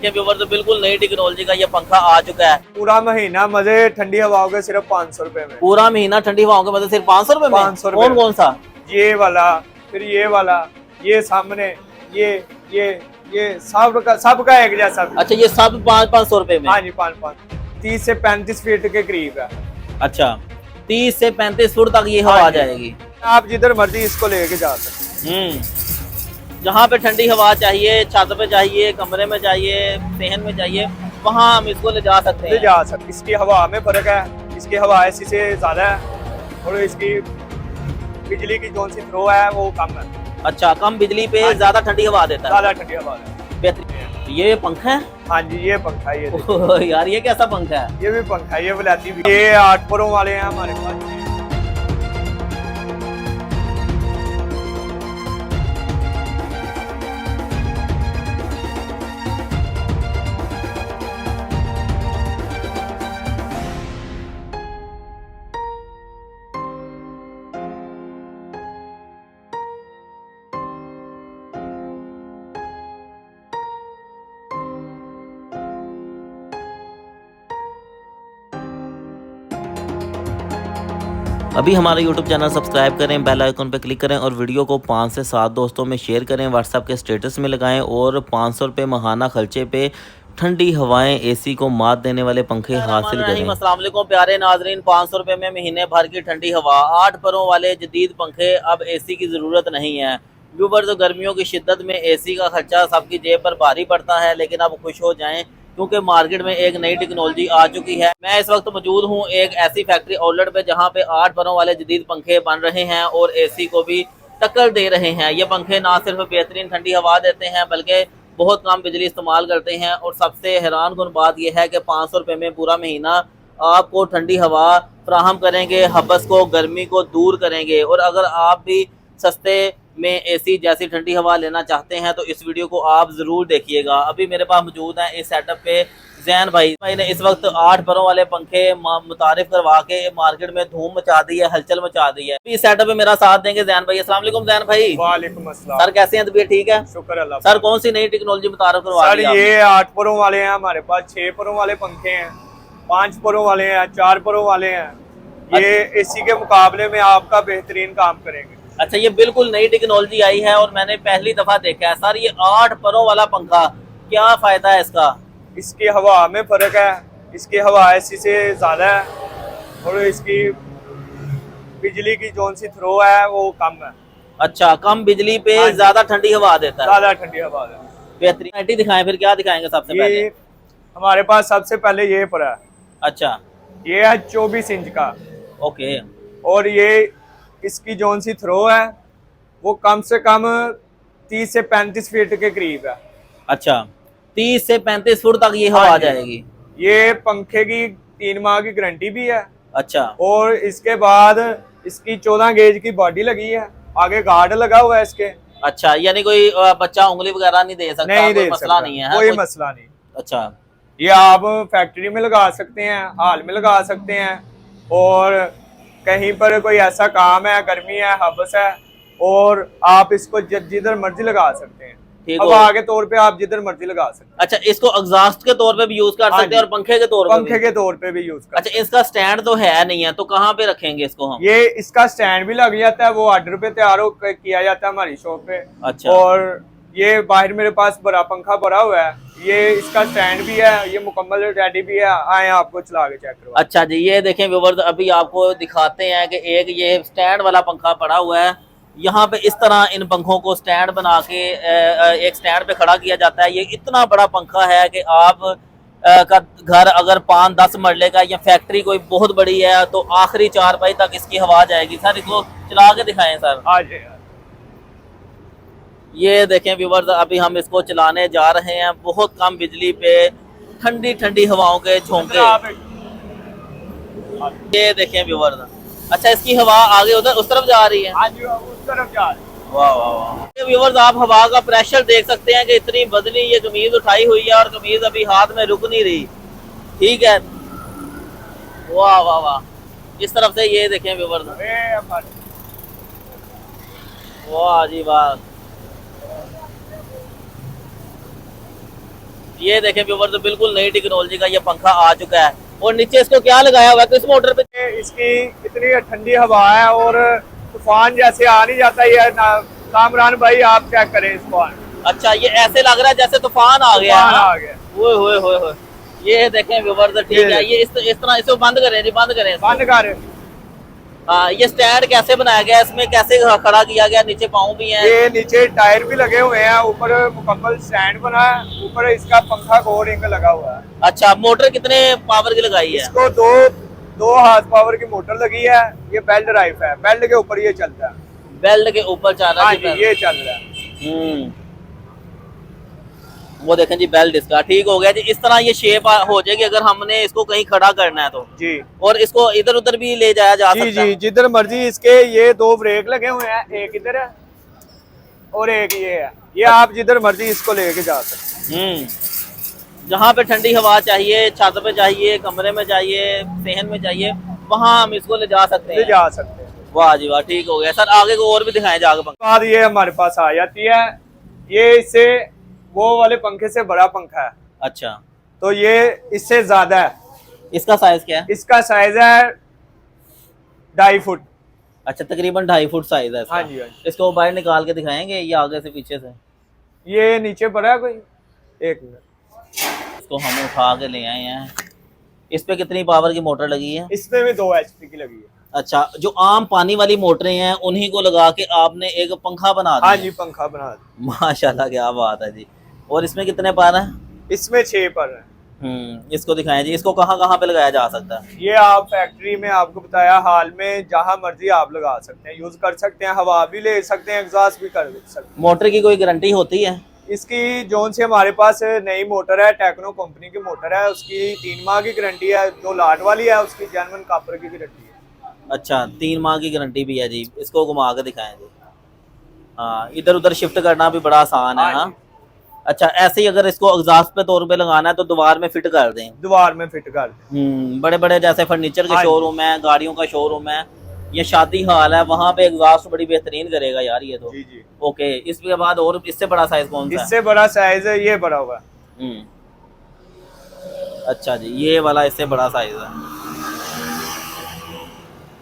देखें व्यूअर्स, तो बिल्कुल नई टेक्नोलॉजी का ये पंखा आ चुका है। पूरा महीना मजे ठंडी हवाओं के सिर्फ 500 रुपए में। पूरा महीना ठंडी हवाओं के मतलब सिर्फ 500 रुपए में। 500 रुपए कौन कौन सा? ये वाला, फिर ये वाला, ये सामने, ये सबका एक जैसा। अच्छा, ये सब 500 रुपए में? हाँ जी, 5 30 से 35 फीट के करीब है। अच्छा, 30 से 35 फुट तक ये हवा आ जाएगी। आप जिधर मर्जी इसको लेके जा सकते। जहाँ पे ठंडी हवा चाहिए, छत पे चाहिए, कमरे में चाहिए, सहन में चाहिए, वहाँ हम इसको ले जा सकते हैं। इसकी हवा में फर्क है, इसकी हवा ऐसी से ज्यादा है और इसकी बिजली की जो सी थ्रो है वो कम है। अच्छा, कम बिजली पे ज्यादा ठंडी हवा देता है। ज्यादा ठंडी हवा है। बेहतरीन। ये पंखा है? हाँ जी, ये पंखा है। ये यार, ये कैसा पंखा है? ये भी पंखा है, ये वलायती भी। ये 8 परों वाले हैं हमारे पास। अभी हमारा YouTube चैनल सब्सक्राइब करें, बेल आइकन पर क्लिक करें और वीडियो को 5 से 7 दोस्तों में शेयर करें, व्हाट्सएप के स्टेटस में लगाएं और 500 रुपये माहाना खर्चे पे ठंडी हवाएं एसी को मात देने वाले पंखे हासिल करें। अस्सलाम वालेकुम प्यारे नाजरीन, 500 रुपये में महीने भर की ठंडी हवा, 8 परों वाले जदीद पंखे। अब एसी की ज़रूरत नहीं है व्यूअर्स। तो गर्मियों की शिद्दत में एसी का खर्चा सबकी जेब पर भारी पड़ता है, लेकिन अब खुश हो जाएं क्योंकि मार्केट में एक नई टेक्नोलॉजी आ चुकी है। मैं इस वक्त मौजूद हूँ एक ऐसी फैक्ट्री आउटलेट पे जहाँ पे 8 परों वाले जदीद पंखे बन रहे हैं और एसी को भी टक्कर दे रहे हैं। ये पंखे ना सिर्फ बेहतरीन ठंडी हवा देते हैं बल्कि बहुत कम बिजली इस्तेमाल करते हैं। और सबसे हैरान कुन बात यह है कि 500 रुपये में पूरा महीना आपको ठंडी हवा फ्राहम करेंगे, हबस को, गर्मी को दूर करेंगे। और अगर आप भी सस्ते में एसी जैसी ठंडी हवा लेना चाहते हैं तो इस वीडियो को आप ज़रूर देखिएगा। अभी मेरे पास मौजूद हैं इस सेटअप पे जैन भाई ने इस वक्त 8 परों वाले पंखे मुतारिफ करवा के मार्केट में धूम मचा दी है, हलचल मचा दी है। इस सेटअप पे मेरा साथ देंगे जैन भाई। अस्सलाम वालेकुम जैन भाई। वालेकुम अस्सलाम। सर कैसे हैं? तबीयत ठीक है? शुक्र अल्लाह। सर कौन सी नई टेक्नोलॉजी मुतारिफ करवा सर ये 8 परों वाले हैं हमारे पास, 6 परों वाले पंखे हैं, 5 परों वाले हैं, 4 परों वाले हैं। ये एसी के मुकाबले में आपका बेहतरीन काम करेंगे। अच्छा, ये बिल्कुल नई टेक्नोलॉजी आई है और मैंने पहली दफा देखा है। सर ये 8 परों वाला पंखा, क्या फायदा है इसका? इसकी हवा में फर्क है, इसकी हवा ऐसी से ज्यादा है और इसकी बिजली की जो सी थ्रो है वो कम है। अच्छा, कम बिजली पे ज्यादा ठंडी हवा देता है। ज्यादा ठंडी हवा है। बेहतरीन दिखाएं, फिर क्या दिखाएंगे सबसे पहले? हमारे पास सबसे पहले ये पड़ा है। अच्छा, ये है 24 इंच का। ओके। और ये इसकी जो सी थ्रो है वो कम से कम 30 से 35 फीट के करीब है। अच्छा, 30 से 35 फुट तक ये हवा आ जाएगी। ये पंखे की 3 माह की गारंटी भी है। अच्छा। और इसके बाद इसकी 14 गेज की बॉडी लगी है, आगे गार्ड लगा हुआ है इसके। अच्छा, यानी कोई बच्चा उंगली वगैरह नहीं दे सकता? नहीं दे मसला नहीं है? कोई मसला नहीं। अच्छा, ये आप फैक्ट्री में लगा सकते हैं, हाल में लगा सकते हैं, और कहीं पर कोई ऐसा काम है, गर्मी है, हबस है, और आप इसको जिधर मर्जी लगा सकते हैं। हवा के तौर पे आप जिधर मर्जी लगा सकते हैं। अच्छा, इसको एग्जॉस्ट के तौर पे भी यूज कर सकते हैं और पंखे के तौर पे भी यूज कर। अच्छा, इसका स्टैंड तो है नहीं है, तो कहाँ पे रखेंगे इसको हम? ये इसका स्टैंड भी लग जाता है, वो ऑर्डर पे तैयार किया जाता है हमारी शॉप पे। अच्छा। और ये बाहर मेरे पास बड़ा पंखा पड़ा हुआ है, ये इसका स्टैंड भी है, ये मुकम्मल रेडी भी है। आए आपको चला के चेक करो। अच्छा जी, ये देखें व्यूअर्स, अभी आपको दिखाते हैं कि एक ये स्टैंड वाला पंखा पड़ा हुआ है। यहाँ पे इस तरह इन पंखों को स्टैंड बना के एक स्टैंड पे खड़ा किया जाता है। ये इतना बड़ा पंखा है कि आप का घर अगर 5-10 मरले का या फैक्ट्री कोई बहुत बड़ी है तो आखिरी 4 पाई तक इसकी हवा जाएगी। सर इसको चला के दिखाएं सर। आज ये देखें व्यूअर्स, अभी हम इसको चलाने जा रहे हैं। बहुत कम बिजली पे ठंडी ठंडी हवाओं के झोंके। ये देखें व्यूअर्स। अच्छा, इसकी हवा आगे उधर उस तरफ जा रही है? उस तरफ जा रही है। वाह वाह वाह। व्यूअर्स, आप हवा का प्रेशर देख सकते हैं कि इतनी बदली ये कमीज उठाई हुई है और कमीज अभी हाथ में रुक नहीं रही। ठीक है, वाह वाह वाह। इस तरफ से ये देखें व्यूअर्स, वाह जी वाह। ये देखें व्यूअर, तो बिल्कुल नई टेक्नोलॉजी का ये पंखा आ चुका है। और नीचे इसको क्या लगाया हुआ है किस मोटर पे? इसकी इतनी ठंडी हवा है और तूफान जैसे आ नहीं जाता ये कामरान भाई, आप चेक करें इसको। अच्छा, ये ऐसे लग रहा है जैसे तूफान आ गया है। आ गया। ओए होए होए होए, ये देखें व्यूअर, तो ठीक है। ये इस तरह इसको बंद करें जी, बंद करें इसको। बंद कर। हाँ, ये स्टैंड कैसे बनाया गया है, इसमें कैसे खड़ा किया गया? नीचे पाँव भी हैं। ये नीचे टायर भी लगे हुए हैं, ऊपर मुकम्मल स्टैंड बना है, ऊपर इसका पंखा को रिंग लगा हुआ है। अच्छा, मोटर कितने पावर की लगाई है? इसको दो हाथ पावर की मोटर लगी है। ये बेल्ट ड्राइव है, बेल्ट के ऊपर ये चलता है। बेल्ट के ऊपर चल रहा हाँ है जी, ये चल रहा है। वो देखें जी, बेल्ट इसका ठीक हो गया जी। इस तरह ये शेप हो जाएगी अगर हमने इसको कहीं खड़ा करना है तो जी। और इसको इधर उधर भी ले जाया जा सकता है। जी, जिधर मर्जी। इसके ये 2 ब्रेक लगे हुए हैं, एक इधर है और एक ये है। ये आप जिधर मर्जी इसको लेके जा सकते हैं। जहाँ पे ठंडी हवा चाहिए, छत पे चाहिए, कमरे में चाहिए, सहन में चाहिए, वहाँ हम इसको ले जा सकते हैं। जा सकते हैं। वाह जी वाह, ठीक हो गया सर। आगे को और भी दिखाएं जाके पंखा। बाद ये हमारे पास आ जाती है। ये इससे वो वाले पंखे से बड़ा पंखा है। अच्छा, तो ये इससे ज्यादा है। इसका साइज क्या है? इसका साइज है 2.5 फुट। अच्छा, तकरीबन 2.5 फुट साइज है इसका। हाँ जी, हाँ जी। इसको बाहर निकाल के दिखाएंगे, ये आगे से पीछे से। ये नीचे पड़ा है कोई, एक मिनट। इसको हम उठा के ले आए हैं। इस पे कितनी पावर की मोटर लगी है? इसमें भी 2 HP की लगी है। अच्छा, जो आम पानी वाली मोटरें हैं उन्हीं को लगा के आपने एक पंखा बना दिया? हाँ जी, पंखा बना दिया। माशाल्लाह, क्या बात है जी। और इसमें कितने पार है? इसमें 6 पर है। इसको दिखाएं जी। इसको कहाँ कहाँ पे लगाया जा सकता है? ये आप फैक्ट्री में, आपको बताया, हाल में जहाँ मर्जी आप लगा सकते हैं, यूज कर सकते हैं, हवा भी ले सकते हैं, एग्जॉस्ट भी कर सकते हैं। मोटर की कोई गारंटी होती है? इसकी जोन से हमारे पास नई मोटर है, टेक्नो कंपनी की मोटर है, उसकी 3 माह की गारंटी है। जो लाट वाली है उसकी जेन्युइन कॉपर की गारंटी है। अच्छा, 3 माह की गारंटी भी है जी। इसको घुमा के दिखाएं जी। हाँ, इधर उधर शिफ्ट करना भी बड़ा आसान है। हाँ, अच्छा, ऐसे ही अगर इसको एग्जॉस्ट पे तौर पे लगाना है तो दीवार में फिट कर दें? दीवार में फिट कर दें। बड़े बड़े जैसे फर्नीचर के शोरूम है, गाड़ियों का शोरूम है, ये शादी हाल है, वहाँ पे एग्जॉस्ट बड़ी बेहतरीन करेगा यार ये तो। जी जी। ओके, इसके बाद और इससे बड़ा साइज कौन सा है? इससे बड़ा साइज है ये बड़ा हुआ। अच्छा जी, ये वाला इससे बड़ा साइज है।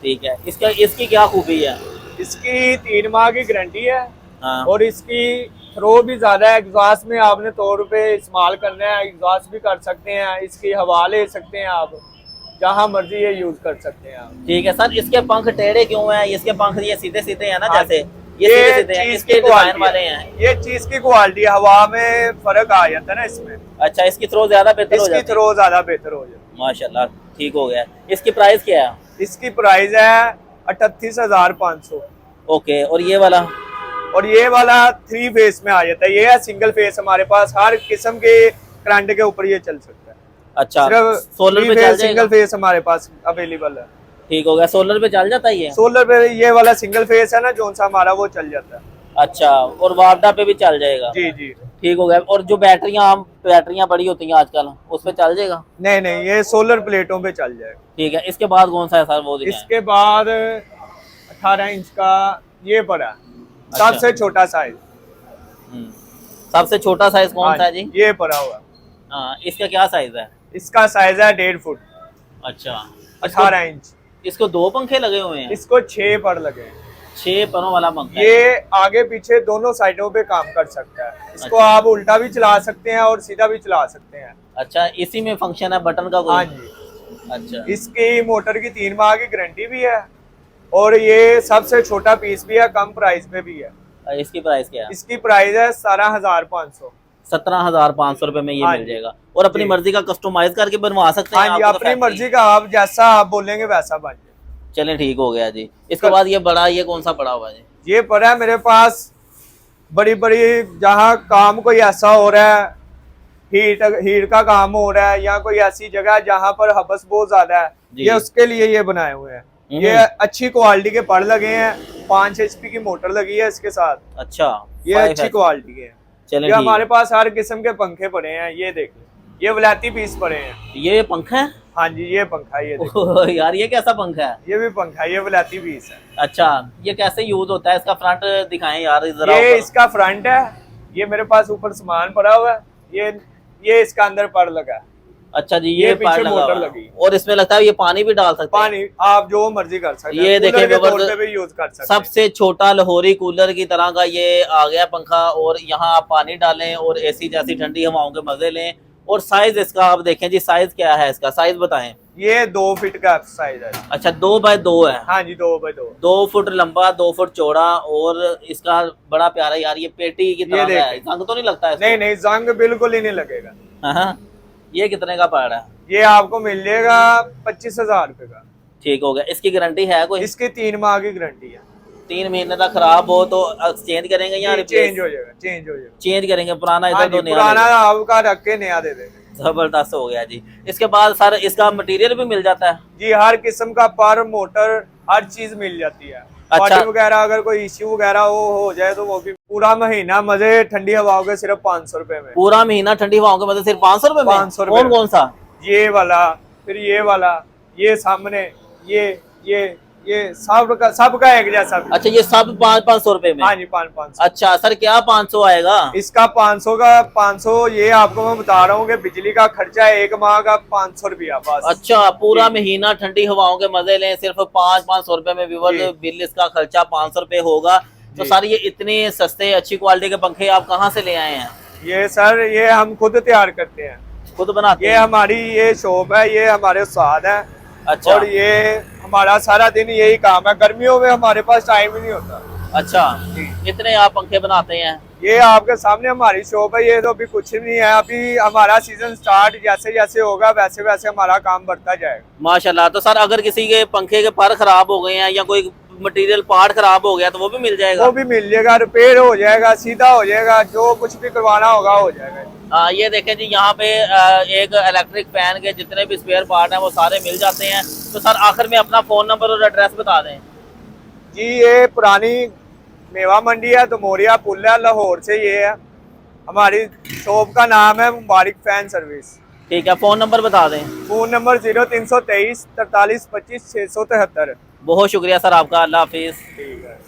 ठीक है। इसकी क्या खूबी है? इसकी 3 माह की गारंटी है। हाँ। और इसकी थ्रो भी ज्यादा है। एग्जॉस्ट में आपने तौर पे इस्तेमाल करना है, एग्जॉस्ट भी कर सकते हैं, इसकी हवा ले सकते हैं, आप जहाँ मर्जी ये यूज कर सकते हैं आप। ठीक है सर। इसके पंख टेढ़े क्यों हैं? इसके पंख ये सीधे सीधे हैं ना, जैसे ये ये सीधे सीधे हैं, चीज इसके की डिजाइन क्वालिटी वाले है। हैं। ये चीज की क्वालिटी, हवा में फर्क आ जाता है ना इसमें। अच्छा, इसकी थ्रो ज्यादा बेहतर हो इसकी जाती है? थ्रो ज्यादा बेहतर हो जाती है। माशाल्लाह, ठीक हो गया। इसकी प्राइस क्या है? इसकी प्राइस है 38,500। ओके, और ये वाला? और ये वाला 3 फेस में आ जाता है। ये है सिंगल फेस। हमारे पास हर किस्म के करंट के ऊपर ये चल सकता है। अच्छा, सिर्फ सोलर पे चल सिंगल जाएगा? फेस हमारे पास अवेलेबल है। ठीक हो गया। सोलर पे चल जाता है ये? सोलर पे ये वाला सिंगल फेस है ना, जोन सा हमारा, वो चल जाता है। अच्छा, और वार्डा पे भी चल जाएगा? जी जी। ठीक हो गया। और जो बैटरियां बड़ी होती हैं आजकल, उस पे चल जाएगा? नहीं नहीं, ये सोलर प्लेटों पे चल जाएगा। ठीक है। इसके बाद कौन सा है सर, वो दिखाएं। इसके बाद 18 इंच का ये पड़ा, सबसे छोटा साइज। सबसे छोटा साइज कौन सा है जी? ये पड़ा हुआ। हाँ, इसका क्या साइज है? इसका साइज है 1.5 फुट। अच्छा, 18 इंच। इसको 2 पंखे लगे हुए हैं? इसको 6 पर लगे हैं। 6 परों वाला पंखा है। ये आगे पीछे दोनों साइडों पे काम कर सकता है। इसको अच्छा। आप उल्टा भी चला सकते हैं और सीधा भी चला सकते हैं। अच्छा, इसी में फंक्शन है बटन का कोई? हाँ जी। अच्छा, इसकी मोटर की 3 माह की गारंटी भी है और ये सबसे छोटा पीस भी है, कम प्राइस पे भी है। इसकी प्राइस क्या है? इसकी प्राइस है 17,500। 17,500 रुपए में ये हाँ मिल जी। जाएगा। और अपनी जी। मर्जी का कस्टमाइज करके बनवा सकते हैं? हाँ जी, आपको तो अपनी फैक्ट्री- मर्जी का, आप जैसा आप बोलेंगे वैसा बन जाए। चलें, ठीक हो गया जी। इसके बाद ये बड़ा, ये कौन सा पड़ा हुआ है जी? ये पड़ा है मेरे पास बड़ी बड़ी, जहाँ काम कोई ऐसा हो रहा है, हीट का काम हो रहा है, या कोई ऐसी जगह जहाँ पर हबस बहुत ज्यादा है, जी। ये उसके लिए ये बनाए हुए हैं। ये अच्छी क्वालिटी के पड़ लगे हैं। 5 HP की मोटर लगी है इसके साथ। अच्छा, ये 5 अच्छी है। क्वालिटी के हैं। चलें, ये ठीक हमारे है। पास हर किस्म के पंखे पड़े हैं। ये देखिए, ये वलायती पीस पड़े हैं। ये पंखा है? हाँ जी, ये पंखा, ये देखिए। ओह, यार ये कैसा पंखा है? ये भी पंखा, ये वलायती पीस है। अच्छा, ये कैसे यूज होता है? इसका फ्रंट दिखाएं यार जरा। ये ऊपर। इसका फ्रंट है। ये मेरे पास ऊपर सामान पड़ा हुआ है। ये ये इसका अंदर पर लगा है, अच्छा जी, ये ये पीछे पार्ट लगा मोटर हुआ है। लगी। और इसमें लगता है ये पानी भी डाल सकते हैं। पानी आप जो मर्जी कर सकते हैं, ये कूलर देखिए के तौर व्यूअर्स, पे भी यूज कर सकते हैं। सबसे छोटा लाहौरी कूलर की तरह का ये आ गया पंखा, और यहाँ आप पानी डालें और एसी जैसी ठंडी हवाओं के मजे लें। और साइज इसका आप देखें जी, साइज क्या है इसका, साइज बताएं। ये 2 फीट का साइज है। अच्छा 2x2 है। हाँ जी, 2x2। 2 फुट लंबा, 2 फुट चौड़ा, और इसका बड़ा प्यारा यार, ये पेटी की तरह का है। जंग तो नहीं लगता है इसको? नहीं नहीं, जंग बिल्कुल ही नहीं लगेगा। हाँ। ये कितने का पड़ रहा है? ये आपको मिल जाएगा 25,000 रुपए का। ठीक हो गया। इसकी गारंटी है कोई? इसकी 3 माह की गारंटी है। 3 महीने तक खराब हो तो एक्सचेंज करेंगे या चेंज हो जाएगा, चेंज हो जाएगा। चेंज करेंगे? पुराना हाँ इधर जी, तो नया पुराना लेंगे। आपका रख के नया दे देंगे। जबरदस्त हो गया जी। इसके बाद सर इसका मटेरियल भी मिल जाता है? जी, हर किस्म का पर, मोटर, हर चीज मिल जाती है। अच्छा। पार्टी वगैरह अगर कोई इश्यू वगैरह हो जाए तो वो भी। पूरा महीना मजे ठंडी हवाओं के सिर्फ 500 रुपए में। पूरा महीना ठंडी हवाओं के मतलब सिर्फ 500 रुपए में? 500 रुपए कौन कौन सा? ये वाला, फिर ये वाला, ये सामने, ये सबका एक जैसा। अच्छा ये सब 500 रुपए में? हाँ जी, 500। अच्छा सर, क्या 500 आएगा? इसका 500 का 500, ये आपको मैं बता रहा हूँ कि बिजली का खर्चा है 1 माह का 500 रुपया बस। अच्छा, पूरा महीना ठंडी हवाओं के मजे लें, सिर्फ 500 रुपए में व्यूअर्स बिल इसका खर्चा 500 रुपए होगा। तो सर ये इतने सस्ते अच्छी क्वालिटी के पंखे आप कहाँ से ले आए हैं? ये सर, ये हम खुद तैयार करते हैं, खुद बनाते ये हैं? हमारी ये शॉप है, ये हमारे उस्ताद हैं। अच्छा। और ये हमारा सारा दिन यही काम है। गर्मियों में हमारे पास टाइम ही नहीं होता। अच्छा, कितने आप पंखे बनाते हैं? ये आपके सामने हमारी शॉप है, ये तो अभी कुछ नहीं है। अभी हमारा सीजन स्टार्ट जैसे जैसे होगा वैसे वैसे हमारा काम बढ़ता जाएगा माशाल्लाह। तो सर अगर किसी के पंखे के पर खराब हो गए हैं या कोई मटेरियल पार्ट खराब हो गया तो वो भी मिल जाएगा? वो भी मिल जाएगा, रिपेयर हो जाएगा, सीधा हो जाएगा, जो कुछ भी करवाना होगा हो जाएगा। ये देखें जी, यहाँ पे एक इलेक्ट्रिक फैन के जितने भी स्पेयर पार्ट हैं वो सारे मिल जाते हैं। तो सर आखिर में अपना फोन नंबर और एड्रेस बता दें। जी, ये पुरानी मेवा मंडी है, तो मोरिया पुल है, लाहौर से ये है। हमारी शॉप का नाम है मुबारक फैन सर्विस। ठीक है, फोन नंबर बता दें। Phone number 0323 43 25 673। बहुत शुक्रिया सर आपका, अल्लाह हाफिज़। ठीक है।